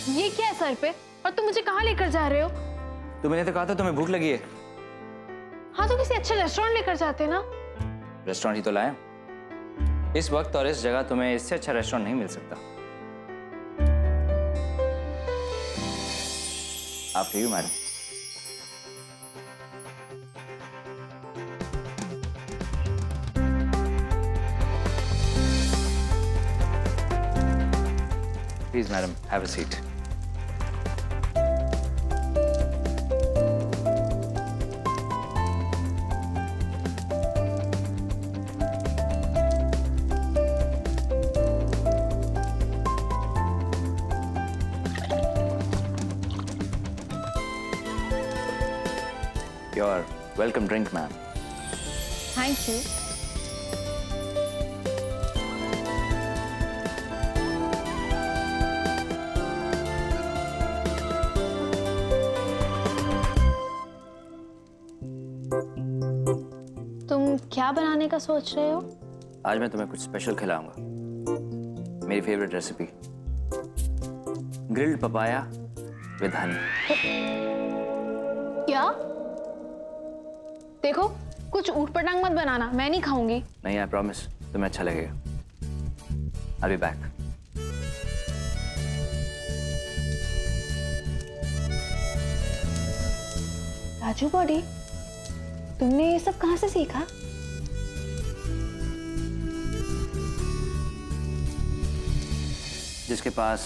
ये क्या है सर पे? और तुम मुझे कहाँ लेकर जा रहे हो? तुमने तो कहा था तुम्हें भूख लगी है। हाँ तो किसी अच्छे रेस्टोरेंट लेकर जाते ना। रेस्टोरेंट ही तो लाया। इस वक्त और इस जगह तुम्हें इससे अच्छा रेस्टोरेंट नहीं मिल सकता। आप ठीक हो madam? Please madam, have a seat. Your welcome drink, ma'am. Thank you. तुम क्या बनाने का सोच रहे हो? आज मैं तुम्हें कुछ स्पेशल खिलाऊंगा। मेरी favourite recipe, grilled papaya with Honey. क्या? देखो, कुछ ऊट पटांग मत बनाना, मैं नहीं खाऊंगी। नहीं, आई प्रॉमिस तुम्हें अच्छा लगेगा। I'll be back. Raju body, तुमने ये सब कहाँ से सीखा? जिसके पास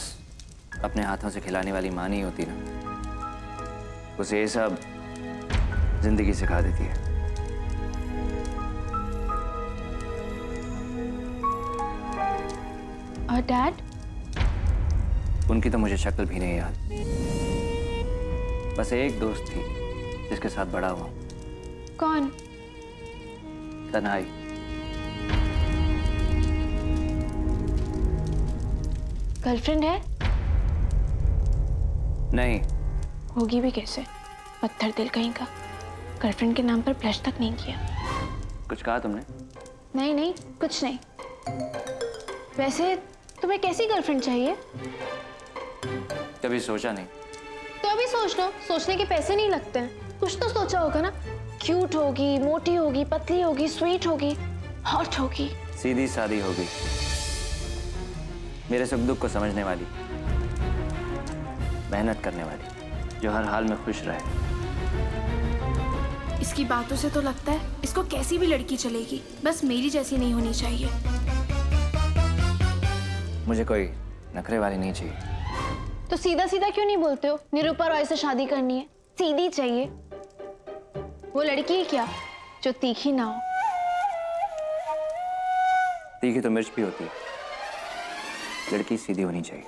अपने हाथों से खिलाने वाली माँ नहीं होती ना, उसे ये सब जिंदगी सिखा देती है। और डैड? उनकी तो मुझे शक्ल भी नहीं याद। बस एक दोस्त थी जिसके साथ बड़ा हुआ। कौन? तन्हाई। गर्लफ्रेंड है? नहीं। होगी भी कैसे? पत्थर दिल कहीं का। गर्लफ्रेंड के नाम पर ब्लश तक नहीं किया। कुछ कहा तुमने? नहीं नहीं, कुछ नहीं। वैसे तुम्हें कैसी गर्लफ्रेंड चाहिए? कभी सोचा नहीं। तो अभी सोच लो, सोचने के पैसे नहीं लगते हैं। कुछ तो सोचा होगा ना। क्यूट होगी, मोटी होगी, पतली होगी, स्वीट होगी, हॉट होगी। सीधी सादी होगी, मेरे सुख दुख को समझने वाली, मेहनत करने वाली, जो हर हाल में खुश रहे। इसकी बातों से तो लगता है इसको कैसी भी लड़की चलेगी, बस मेरी जैसी नहीं होनी चाहिए। मुझे कोई नखरे वाली नहीं चाहिए। तो सीधा सीधा क्यों नहीं बोलते हो? निरूपा रॉय से शादी करनी है, सीधी चाहिए। वो लड़की ही क्या जो तीखी ना हो। तीखी तो मिर्च भी होती है, लड़की सीधी होनी चाहिए।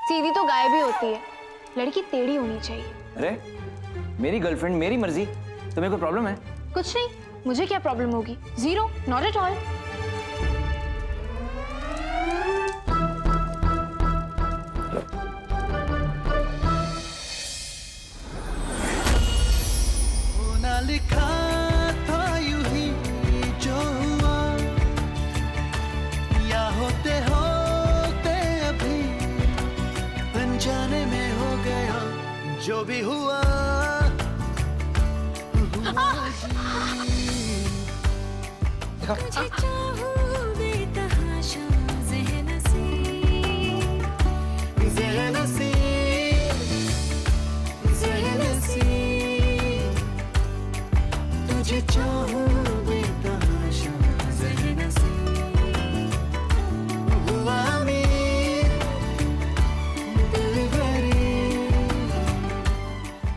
सीधी तो गाय भी होती है, लड़की टेढ़ी होनी चाहिए। अरे मेरी गर्लफ्रेंड, मेरी मर्जी, तुम्हें कोई प्रॉब्लम है? कुछ नहीं, मुझे क्या प्रॉब्लम होगी? Zero, not at all. लिखा था यूं ही जो हुआ, या होते होते अभी अनजाने में हो गया जो भी हुआ।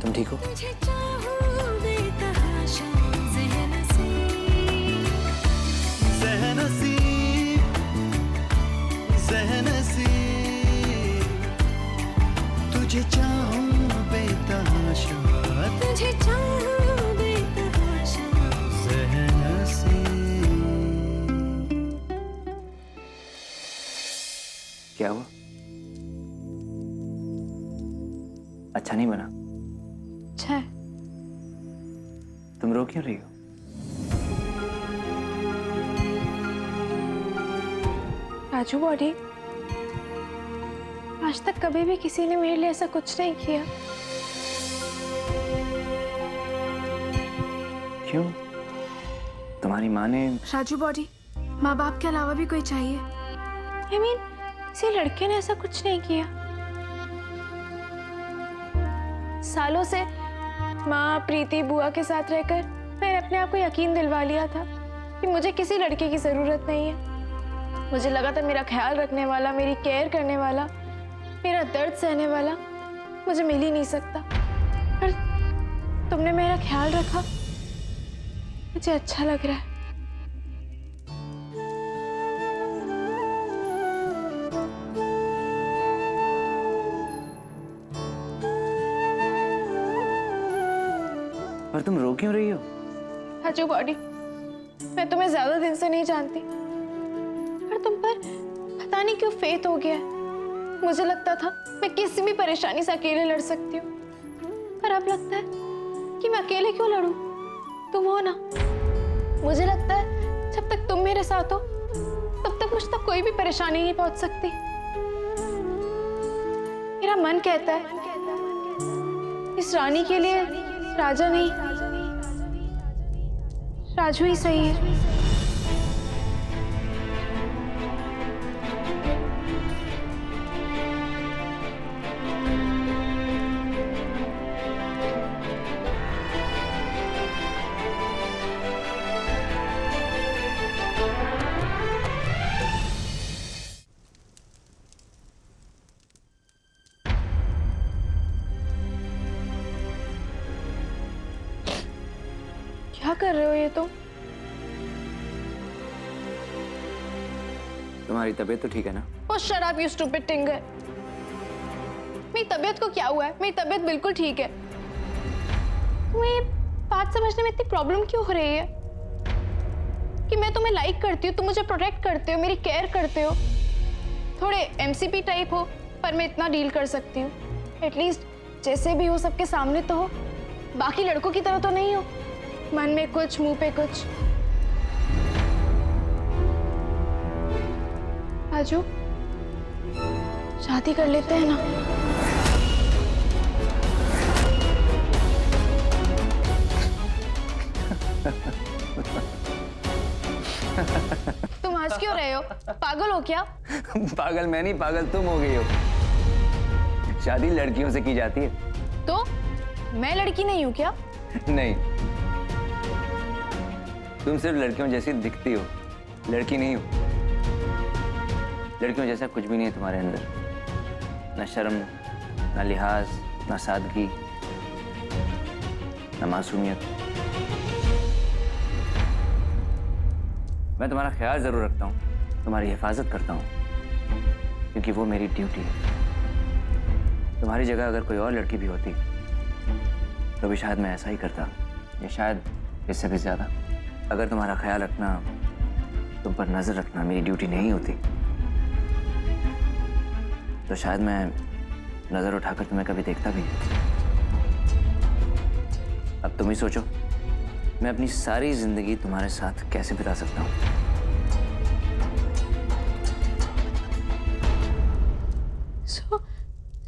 तुम ठीक हो? तुझे चाहूं बेतहाशा, तुझे चाहूं बेतहाशा, ज़हन-नसी। क्या हुआ? अच्छा नहीं बना? अच्छा है। तुम रो क्यों रही हो? राजू बॉडी, आज तक कभी भी किसी ने मेरे लिए ऐसा कुछ नहीं किया। क्यों? तुम्हारी माँ ने? राजू बॉडी, माँ बाप के अलावा भी कोई चाहिए। I mean, किसी लड़के ने ऐसा कुछ नहीं किया। सालों से माँ, प्रीति, बुआ के साथ रहकर मैंने अपने आप को यकीन दिलवा लिया था कि मुझे किसी लड़के की जरूरत नहीं है। मुझे लगा था मेरा ख्याल रखने वाला, मेरी केयर करने वाला, मेरा दर्द सहने वाला मुझे मिल ही नहीं सकता। पर तुमने मेरा ख्याल रखा, मुझे अच्छा लग रहा है। पर तुम रो क्यों रही हो? राजू बॉडी, मैं तुम्हें ज्यादा दिन से नहीं जानती, पर तुम पर पता नहीं क्यों फेथ हो गया है। मुझे लगता था मैं किसी भी परेशानी से अकेले लड़ सकती हूँ, पर अब लगता है कि मैं अकेले क्यों लड़ूं? तुम हो ना। मुझे लगता है जब तक तुम मेरे साथ हो तब तक मुझ तक कोई भी परेशानी नहीं पहुंच सकती। मेरा मन कहता है इस रानी के लिए राजा नहीं, राजू ही सही है। क्या कर रहे हो ये तुम? तुम्हारी तबीयत तो ठीक है ना? ओ शट अप यू स्टूपिड टिंगर। मेरी तबीयत को क्या हुआ है? मेरी तबीयत बिल्कुल ठीक है। तुम्हें ये बात समझने में इतनी प्रॉब्लम क्यों हो रही है कि मैं तुम्हें लाइक करती हूँ, तुम मुझे प्रोटेक्ट करते हो, मेरी केयर करते हो, थोड़े एमसीपी टाइप हो, पर मैं इतना डील कर सकती हूँ। एटलीस्ट जैसे भी हो सबके सामने तो हो, बाकी लड़कों की तरह तो नहीं हो, मन में कुछ मुंह पे कुछ। राजू, शादी कर लेते हैं ना? तुम हंस क्यों रहे हो? पागल हो क्या? पागल मैं नहीं, पागल तुम हो गई हो। शादी लड़कियों से की जाती है। तो मैं लड़की नहीं हूँ क्या? नहीं, तुम सिर्फ लड़कियों जैसी दिखती हो, लड़की नहीं हो। लड़कियों जैसा कुछ भी नहीं है तुम्हारे अंदर, ना शर्म, ना लिहाज, ना सादगी, ना मासूमियत। मैं तुम्हारा ख्याल जरूर रखता हूँ, तुम्हारी हिफाजत करता हूँ, क्योंकि वो मेरी ड्यूटी है। तुम्हारी जगह अगर कोई और लड़की भी होती तो भी शायद मैं ऐसा ही करता, या शायद इससे भी ज्यादा। अगर तुम्हारा ख्याल रखना, तुम पर नजर रखना मेरी ड्यूटी नहीं होती तो शायद मैं नजर उठाकर तुम्हें कभी देखता भी नहीं। अब तुम ही सोचो, मैं अपनी सारी जिंदगी तुम्हारे साथ कैसे बिता सकता हूँ।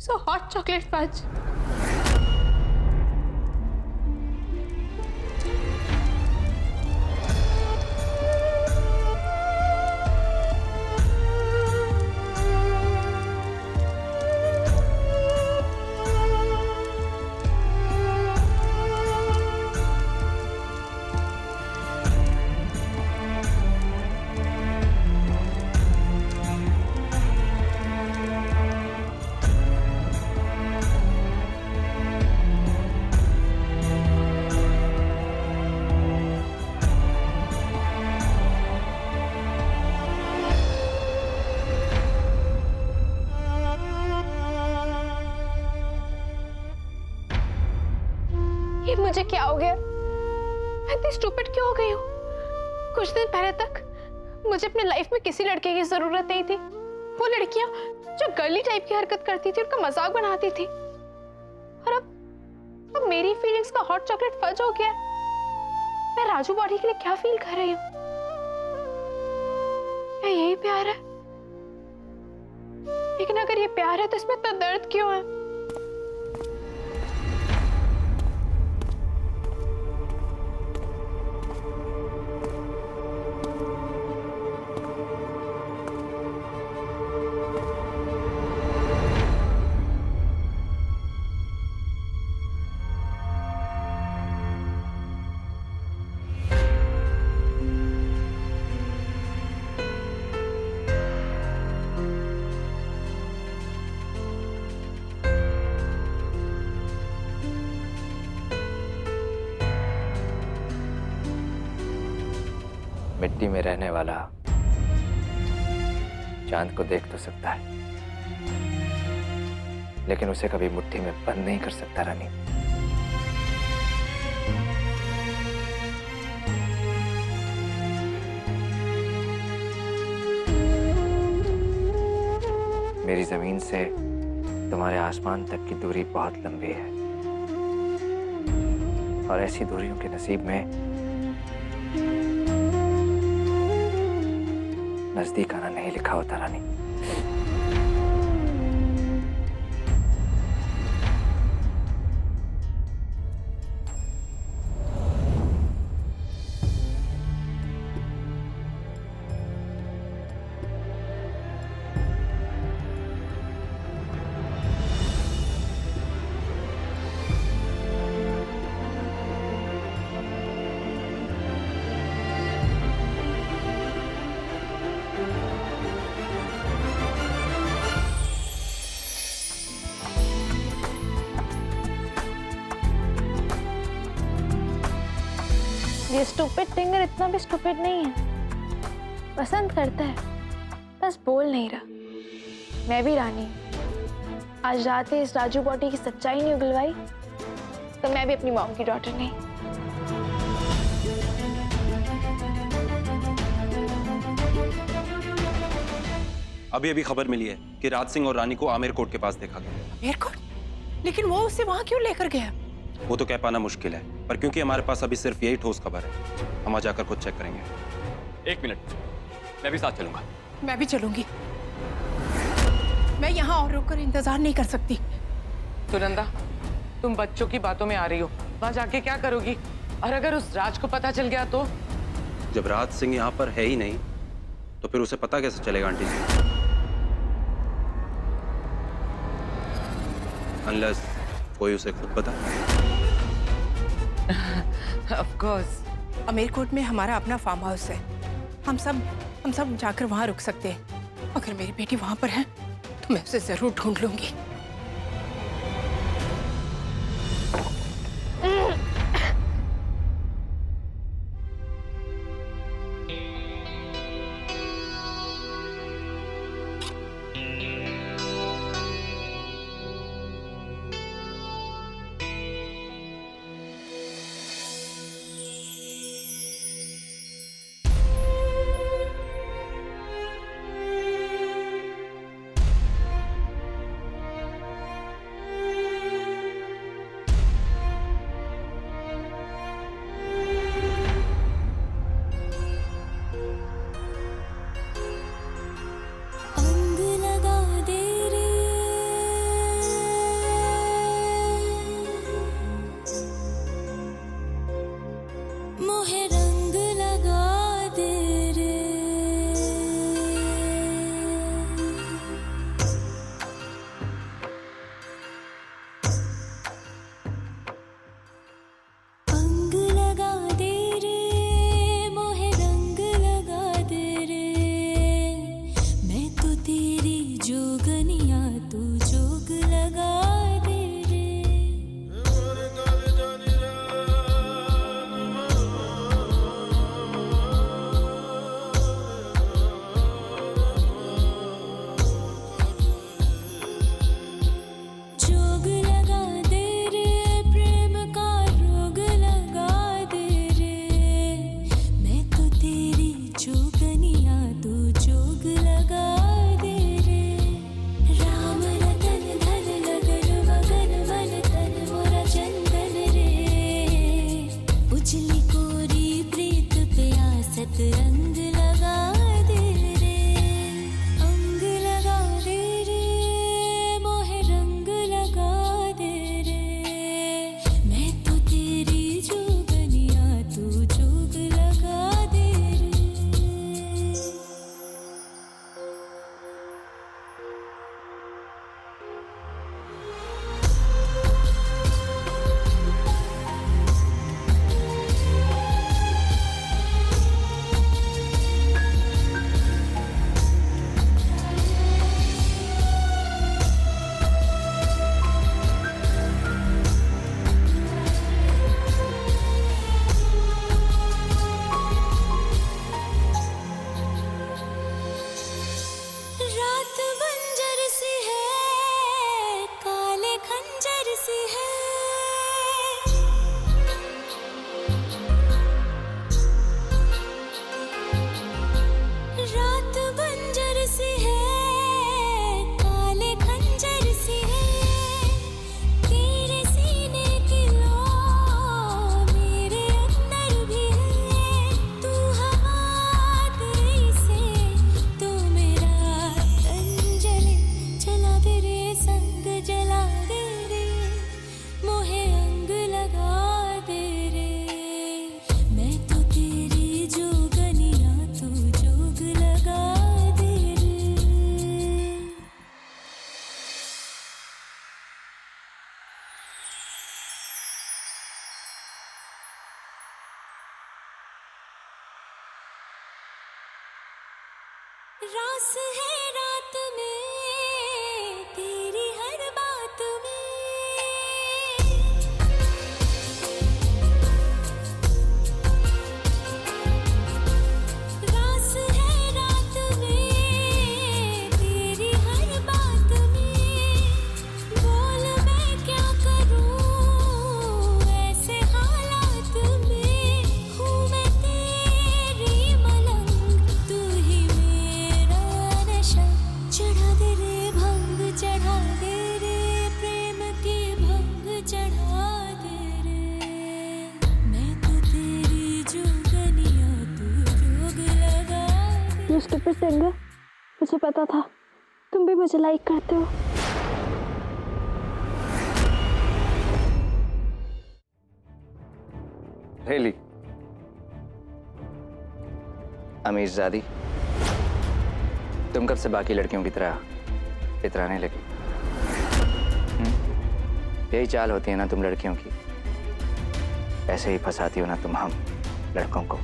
So hot chocolate fudge. ये मुझे क्या हो गया? मैं इतनी स्टूपिड क्यों हो गई हूँ? कुछ दिन पहले तक मुझे अपने लाइफ में किसी लड़के की जरूरत नहीं थी। वो लड़कियां जो गर्ली टाइप की हरकत करती थी, उनका मजाक बनाती थी। और अब मेरी फीलिंग्स का हॉट चॉकलेट फज हो गया। मैं राजू बॉडी के लिए क्या फील कर रही हूँ? क्या यही प्यार है? लेकिन अगर ये प्यार है तो इसमें इतना दर्द क्यों है? मिट्टी में रहने वाला चांद को देख तो सकता है, लेकिन उसे कभी मुट्ठी में बंद नहीं कर सकता रानी। मेरी जमीन से तुम्हारे आसमान तक की दूरी बहुत लंबी है, और ऐसी दूरियों के नसीब में नजदीक आना नहीं लिखा होता रानी। ये स्टूपिड टिंगर इतना भी स्टूपिड नहीं है, पसंद करता है, बस बोल नहीं रहा। मैं भी रानी, आज रात इस राजू बॉटी की सच्चाई नहीं उगलवाई तो मैं भी अपनी मॉम की डॉटर नहीं। अभी अभी खबर मिली है कि राज सिंह और रानी को आमेर कोर्ट के पास देखा गया। एयरपोर्ट? लेकिन वो उसे वहां क्यों लेकर गया? वो तो कह पाना मुश्किल है, पर क्योंकि हमारे पास अभी सिर्फ यही ठोस खबर है, हम वहां जाकर खुद चेक करेंगे। एक मिनट, मैं भी साथ चलूंगा। मैं भी चलूंगी। मैं यहाँ और रुककर इंतजार नहीं कर सकती। सुनंदा, तुम बच्चों की बातों में आ रही हो, वहां जाके क्या करोगी? और अगर उस राज को पता चल गया तो? जब राज सिंह यहाँ पर है ही नहीं तो फिर उसे पता कैसे चलेगा आंटी जी? अनलेस कोई उसे खुद बता। Of course. अमेरकोट में हमारा अपना फार्म हाउस है। हम सब जाकर वहां रुक सकते हैं। अगर मेरी बेटी वहां पर है तो मैं उसे जरूर ढूंढ लूंगी। रास है रात में तेरी हर बात में रास है रात में तेरी हर बात में बोल मैं क्या करूं ऐसे हालात में हूँ मैं तेरी मलंग तू ही मेरा नशा चढ़ा दे रे भंग चढ़ा दे रे प्रेम की भंग चढ़ा दे रे मैं तो तेरी जोगनिया तू जोग लगा दे यू स्टूपिड सिंगर, मुझे पता था तुम भी मुझे लाइक करते हो। Really? अमीरजादी, तुम कब से बाकी लड़कियों की तरह इतराने लगी? यही चाल होती है ना तुम लड़कियों की, ऐसे ही फंसाती हो ना तुम हम लड़कों को।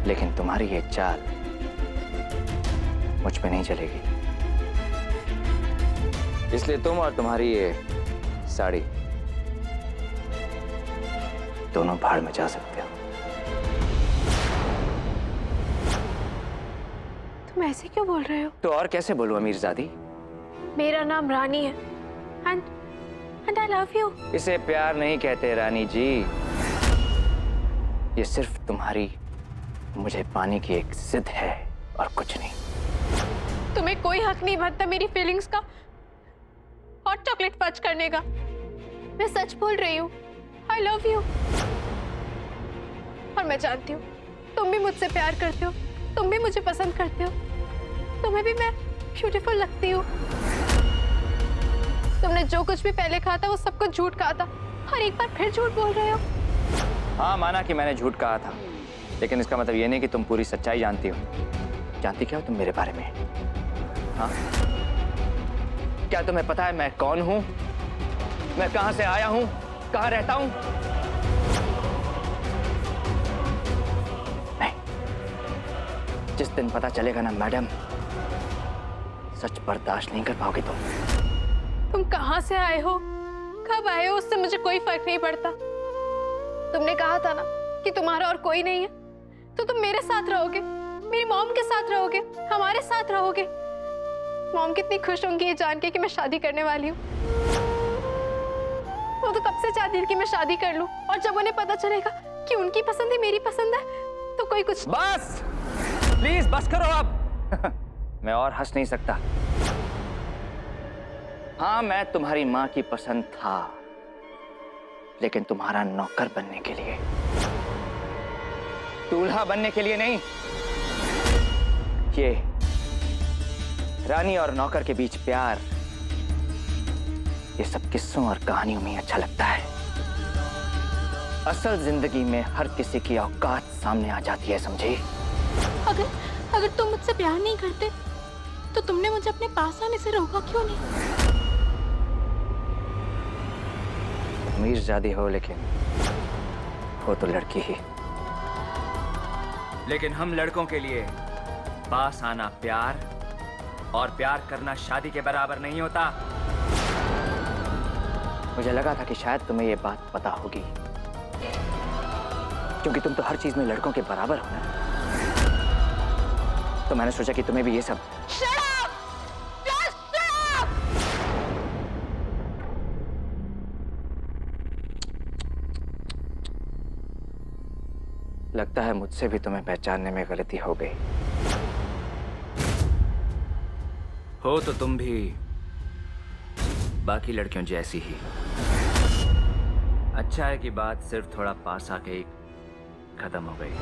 लेकिन तुम्हारी ये चाल मुझ पे नहीं चलेगी, इसलिए तुम और तुम्हारी ये साड़ी दोनों भाड़ में जा सकते हो। तुम ऐसे क्यों बोल रहे हो? तो और कैसे बोलूं अमीरजादी? मेरा नाम रानी है एंड आई लव यू। इसे प्यार नहीं कहते रानी जी, ये सिर्फ तुम्हारी मुझे पाने की एक जिद है और कुछ नहीं। तुम्हें कोई हक नहीं बनता मेरी फीलिंग्स का हॉट चॉकलेट फच करने का। मैं सच बोल रही हूँ, आई लव यू। और मैं जानती हूँ तुम भी मुझसे प्यार करते हो, तुम भी मुझे पसंद करते हो, तुम्हें भी मैं ब्यूटीफुल लगती हूँ। तुमने जो कुछ भी पहले कहा था वो सब कुछ झूठ कहा था और एक बार फिर झूठ बोल रहे हो। हाँ, माना कि मैंने झूठ कहा था, लेकिन इसका मतलब ये नहीं कि तुम पूरी सच्चाई जानती हो। जानती क्या हो तुम मेरे बारे में? हाँ, क्या तुम्हें पता है मैं कौन हूँ, मैं कहां से आया हूँ, कहां रहता हूँ? नहीं, जिस दिन पता चलेगा ना मैडम, सच बर्दाश्त नहीं कर पाओगे तुम कहां से आए हो, कब आए हो, उससे मुझे कोई फर्क नहीं पड़ता। तुमने कहा था ना कि तुम्हारा और कोई नहीं है, तो तुम मेरे साथ रहोगे, मेरी मॉम के साथ रहोगे, हमारे साथ रहोगे। मॉम कितनी खुश होंगी ये जान के कि मैं शादी करने वाली हूँ। वो तो कब से चाहती थी कि मैं शादी कर लूं, और जब उन्हें पता चलेगा कि उनकी पसंद ही मेरी पसंद है तो कोई कुछ। बस, प्लीज बस करो अब। मैं और हंस नहीं सकता। हाँ, मैं तुम्हारी माँ की पसंद था, लेकिन तुम्हारा नौकर बनने के लिए, दूल्हा बनने के लिए नहीं। ये रानी और नौकर के बीच प्यार, ये सब किस्सों और कहानियों में अच्छा लगता है। असल जिंदगी में हर किसी की औकात सामने आ जाती है, समझी? अगर तुम मुझसे प्यार नहीं करते तो तुमने मुझे अपने पास आने से रोका क्यों नहीं? अमीरजादी हो लेकिन हो तो लड़की ही। लेकिन हम लड़कों के लिए पास आना प्यार और प्यार करना शादी के बराबर नहीं होता। मुझे लगा था कि शायद तुम्हें ये बात पता होगी, क्योंकि तुम तो हर चीज में लड़कों के बराबर हो ना। तो मैंने सोचा कि तुम्हें भी ये सब। Shut up! Just shut up! लगता है मुझसे भी तुम्हें पहचानने में गलती हो गई। हो तो तुम भी बाकी लड़कियों जैसी ही। अच्छा है कि बात सिर्फ थोड़ा पास आके ही खत्म हो गई।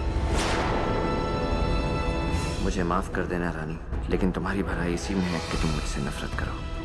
मुझे माफ कर देना रानी, लेकिन तुम्हारी भलाई इसी में है कि तुम मुझसे नफरत करो।